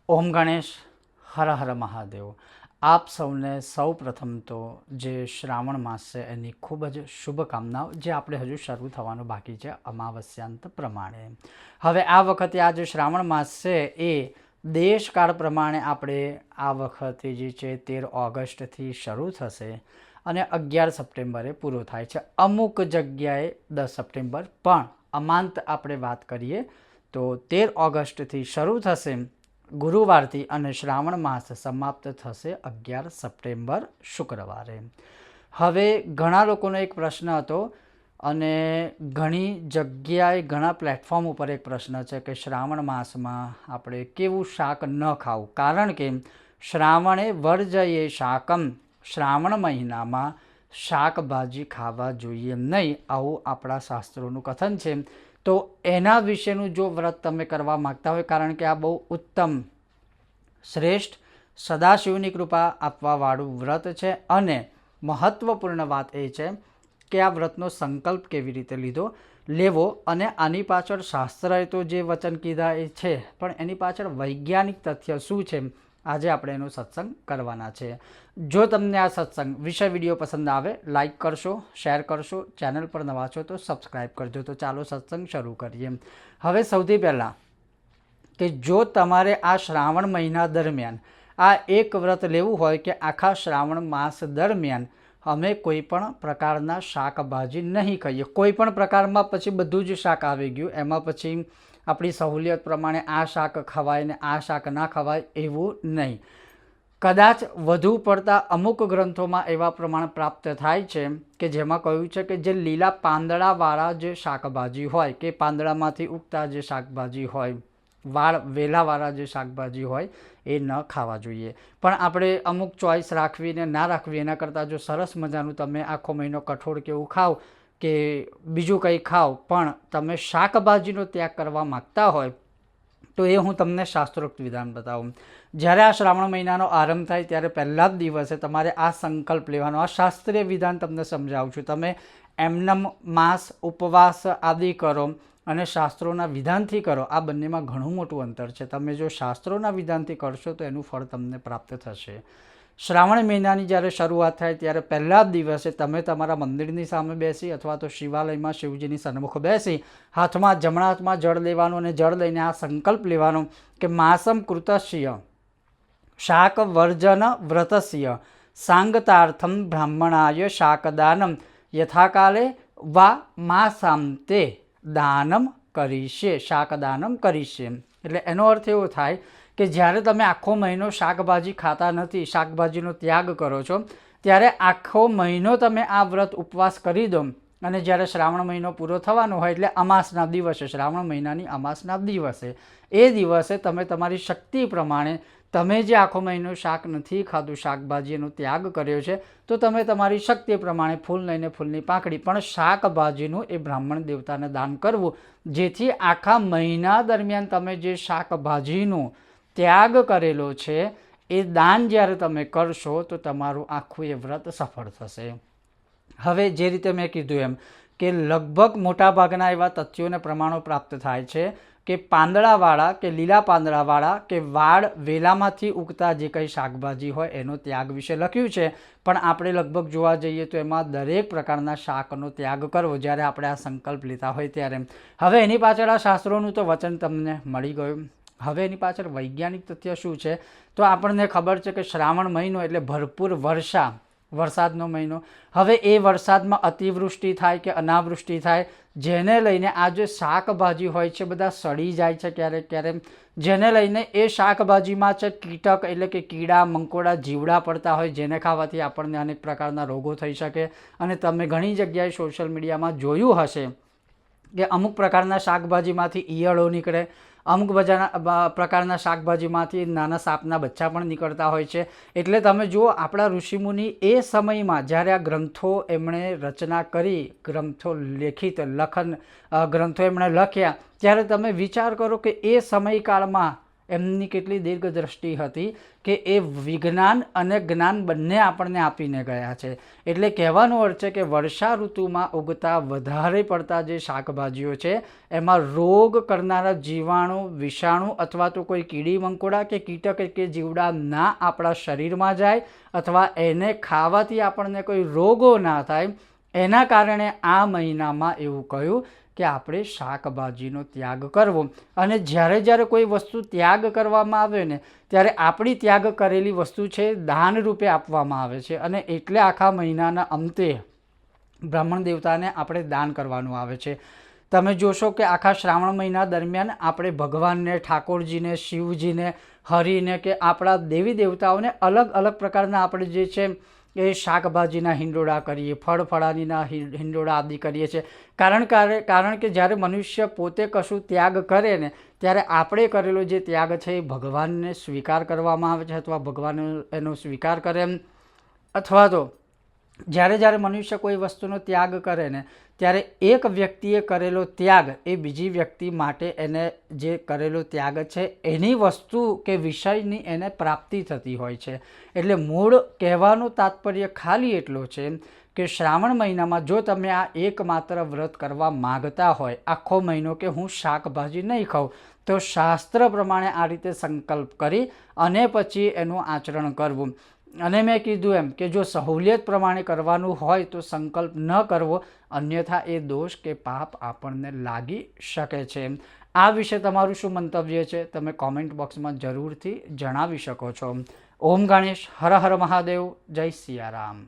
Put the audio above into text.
ઓમ ગણેશ, હર હર મહાદેવ। આપ સૌને સૌ પ્રથમ તો જે શ્રાવણ માસ છે એની ખૂબ જ શુભકામનાઓ, જે આપણે હજુ શરૂ થવાનું બાકી છે અમાવસ્યાંત પ્રમાણે। હવે આ વખતે આ જે શ્રાવણ માસ છે એ દેશકાળ પ્રમાણે આપણે આ વખતે જે છે 13 ઓગસ્ટથી શરૂ થશે અને 11 સપ્ટેમ્બરે પૂરો થાય છે। અમુક જગ્યાએ 10 સપ્ટેમ્બર, પણ અમાંત આપણે વાત કરીએ તો 13 ઓગસ્ટથી શરૂ થશે ગુરુવારથી અને શ્રાવણ માસ સમાપ્ત થશે 11 સપ્ટેમ્બર શુક્રવારે। હવે ઘણા લોકોનો એક પ્રશ્ન હતો અને ઘણી જગ્યાએ ઘણા પ્લેટફોર્મ ઉપર એક પ્રશ્ન છે કે શ્રાવણ માસમાં આપણે કેવું શાક ન ખાવું, કારણ કે શ્રાવણે વર્જયે શાકમ, શ્રાવણ મહિનામાં શાકભાજી ખાવા જોઈએ નહીં, આવું આપણા શાસ્ત્રોનું કથન છે। તો એના વિશેનું જો વ્રત તમે કરવા માગતા હોય, કારણ કે આ બહુ ઉત્તમ શ્રેષ્ઠ સદાશિવની કૃપા આપવાવાળું વ્રત છે અને મહત્વપૂર્ણ વાત એ છે કે આ વ્રતનો સંકલ્પ કેવી રીતે લેવો અને આની પાછળ શાસ્ત્રએ તો જે વચન કીધા એ છે, પણ એની પાછળ વૈજ્ઞાનિક તથ્ય શું છે, આજે આપણે એનો સત્સંગ કરવાના છે। જો તમને આ સત્સંગ વિડીયો પસંદ આવે, લાઈક કરશો, શેર કરશો, ચેનલ પર નવા છો તો સબસ્ક્રાઈબ કરજો। તો ચાલો સત્સંગ શરૂ કરીએ। હવે સૌથી પહેલાં કે જો તમારે આ શ્રાવણ મહિના દરમિયાન આ એક વ્રત લેવું હોય કે આખા શ્રાવણ માસ દરમિયાન અમે કોઈ પણ પ્રકારના શાકભાજી નહીં ખાઈએ, કોઈ પણ પ્રકારમાં પછી બધું જ શાક આવી ગયું, એમાં પછી આપણી સહુલિયત પ્રમાણે આ શાક ખવાય ને આ શાક ના ખવાય એવું નહીં। કદાચ વધુ પડતા અમુક ગ્રંથોમાં એવા પ્રમાણ પ્રાપ્ત થાય છે કે જેમાં કહ્યું છે કે જે લીલા પાંદડાવાળા જે શાકભાજી હોય કે પાંદડામાંથી ઉગતા જે શાકભાજી હોય, વેલાવાળા જે શાકભાજી હોય એ ન ખાવા જોઈએ। પણ આપણે અમુક ચોઈસ રાખવી ને ના રાખવી, એના કરતાં જો સરસ મજાનું તમે આખો મહિનો કઠોળ કે એવું ખાઓ કે બીજું કંઈ ખાઓ, પણ તમે શાકભાજીનો ત્યાગ કરવા માગતા હોય તો એ હું તમને શાસ્ત્રોક્ત વિધાન બતાવું। જ્યારે આ શ્રાવણ મહિનાનો આરંભ થાય ત્યારે પહેલા જ દિવસે તમારે આ સંકલ્પ લેવાનો, આ શાસ્ત્રીય વિધાન તમને સમજાવું છું। તમે એમનમ માસ ઉપવાસ આદિ કરો અને શાસ્ત્રોના વિધાનથી કરો, આ બંનેમાં ઘણું મોટું અંતર છે। તમે જો શાસ્ત્રોના વિધાનથી કરશો તો એનું ફળ તમને પ્રાપ્ત થશે। શ્રાવણ મહિનાની જ્યારે શરૂઆત થાય ત્યારે પહેલા જ દિવસે તમે તમારા મંદિરની સામે બેસી અથવા તો શિવાલયમાં શિવજીની સન્મુખ બેસી જમણા હાથમાં જળ લેવાનું અને જળ લઈને આ સંકલ્પ લેવાનો કે માસમ કૃતસ્ય શાક વર્જન વ્રતસ્ય સાંગતાર્થમ બ્રાહ્મણાય શાકદાનમ યથાકાલે વા માસાંતે દાનમ કરીશે, શાકદાનમ કરીશે। એટલે એનો અર્થ એવો થાય કે જ્યારે તમે આખો મહિનો શાકભાજી ખાતા નથી, શાકભાજીનો ત્યાગ કરો છો, ત્યારે આખો મહિનો તમે આ વ્રત ઉપવાસ કરી દો અને જ્યારે શ્રાવણ મહિનો પૂરો થવાનો હોય એટલે અમાસના દિવસે, શ્રાવણ મહિનાની અમાસના દિવસે, એ દિવસે તમે તમારી શક્તિ પ્રમાણે, તમે જે આખો મહિનો શાક નથી ખાધું, શાકભાજીનો ત્યાગ કર્યો છે, તો તમે તમારી શક્તિ પ્રમાણે ફૂલ લઈને ફૂલની પાંખડી પણ શાકભાજીનું એ બ્રાહ્મણ દેવતાને દાન કરવું, જેથી આખા મહિના દરમિયાન તમે જે શાકભાજીનું ત્યાગ કરેલો છે એ દાન જ્યારે તમે કરશો તો તમારું આખું એ વ્રત સફળ થશે। હવે જે રીતે મેં કીધું એમ કે લગભગ મોટાભાગના એવા તથ્યોને પ્રમાણો પ્રાપ્ત થાય છે કે પાંદડાવાળા કે લીલા પાંદડાવાળા કે વેલામાંથી ઉગતા જે કંઈ શાકભાજી હોય એનો ત્યાગ વિશે લખ્યું છે, પણ આપણે લગભગ જોવા જઈએ તો એમાં દરેક પ્રકારના શાકનો ત્યાગ કરવો જ્યારે આપણે આ સંકલ્પ લેતા હોય ત્યારે। હવે એની પાછળ આ શાસ્ત્રોનું તો વચન તમને મળી ગયું। હવે એની પાછળ વૈજ્ઞાનિક તથ્ય શું છે, તો આપણને ખબર છે કે શ્રાવણ મહિનો એટલે ભરપૂર વરસાદનો મહિનો। હવે એ વરસાદમાં અતિવૃષ્ટિ થાય કે અનાવૃષ્ટિ થાય, જેને લઈને આ જે શાકભાજી હોય છે બધા સડી જાય છે ક્યારેક ક્યારેક, જેને લઈને એ શાકભાજીમાં છે કીટક એટલે કે કીડા મંકોડા જીવડા પડતા હોય, જેને ખાવાથી આપણને અનેક પ્રકારના રોગો થઈ શકે। અને તમે ઘણી જગ્યાએ સોશિયલ મીડિયામાં જોયું હશે કે અમુક પ્રકારના શાકભાજીમાંથી ઈયળો નીકળે, અમુક પ્રકારના શાકભાજીમાંથી નાના સાપના બચ્ચા પણ નીકળતા હોય છે। એટલે તમે જુઓ, આપણા ઋષિમુનિ એ સમયમાં જ્યારે આ ગ્રંથો એમણે રચના કરી, ગ્રંથો એમણે લખ્યા, ત્યારે તમે વિચાર કરો કે એ સમયકાળમાં એમની કેટલી દીર્ઘદ્રષ્ટિ હતી કે એ વિજ્ઞાન અને જ્ઞાન બંને આપણને આપીને ગયા છે. એટલે કહેવાનો અર્થ છે કે વર્ષા ઋતુમાં ઉગતા વધારે પડતા જે શાકભાજીઓ છે એમાં રોગ કરનારા જીવાણુ, વિષાણુ અથવા તો કોઈ કીડી મંકોડા કે કીટક કે જીવડા ના આપણા શરીરમાં જાય અથવા એને ખાવાથી આપણને કોઈ રોગો ના થાય, એના કારણે આ મહિનામાં એવું કહ્યું કે આપણે શાકભાજીનો ત્યાગ કરવો. અને જ્યારે કોઈ વસ્તુ ત્યાગ કરવામાં આવે ને ત્યારે આપણી ત્યાગ કરેલી વસ્તુ છે દાન રૂપે આપવામાં આવે છે. અને એટલે આખા મહિનાના અંતે બ્રાહ્મણ દેવતાને આપણે દાન કરવાનું આવે છે. તમે જોશો કે આખા શ્રાવણ મહિના દરમિયાન આપણે ભગવાનને, ઠાકોરજીને, શિવજીને, હરિને કે આપણા દેવી દેવતાઓને અલગ અલગ પ્રકારના આપણે જે છે એ શાકભાજીના હિંડોળા કરીએ, ફળફળાદીના હિંડોળા આદિ કરીએ છીએ. કારણ કે જ્યારે મનુષ્ય પોતે કશું ત્યાગ કરે ને ત્યારે આપણે કરેલો જે ત્યાગ છે એ ભગવાનને સ્વીકાર કરવામાં આવે છે અથવા ભગવાન એનો સ્વીકાર કરે એમ. અથવા તો જ્યારે મનુષ્ય કોઈ વસ્તુનો ત્યાગ કરે ને ત્યારે એક વ્યક્તિએ કરેલો ત્યાગ એ બીજી વ્યક્તિ માટે એને જે કરેલો ત્યાગ છે એની વસ્તુ કે વિષયની એને પ્રાપ્તિ થતી હોય છે. એટલે મૂળ કહેવાનું તાત્પર્ય ખાલી એટલો છે કે શ્રાવણ મહિનામાં જો તમે આ એકમાત્ર વ્રત કરવા માગતા હોય આખો મહિનો કે હું શાકભાજી નહીં ખાઉં, તો શાસ્ત્ર પ્રમાણે આ રીતે સંકલ્પ કરી અને પછી એનું આચરણ કરવું. અને મેં કીધું એમ કે જો સહુલિયત પ્રમાણે કરવાનું હોય તો સંકલ્પ ન કરવો, અન્યથા એ દોષ કે પાપ આપણને લાગી શકે છે. આ વિશે તમારું શું મંતવ્ય છે તમે કોમેન્ટ બોક્સમાં જરૂરથી જણાવી શકો છો. ઓમ ગણેશ, હર હર મહાદેવ, જય સિયારામ.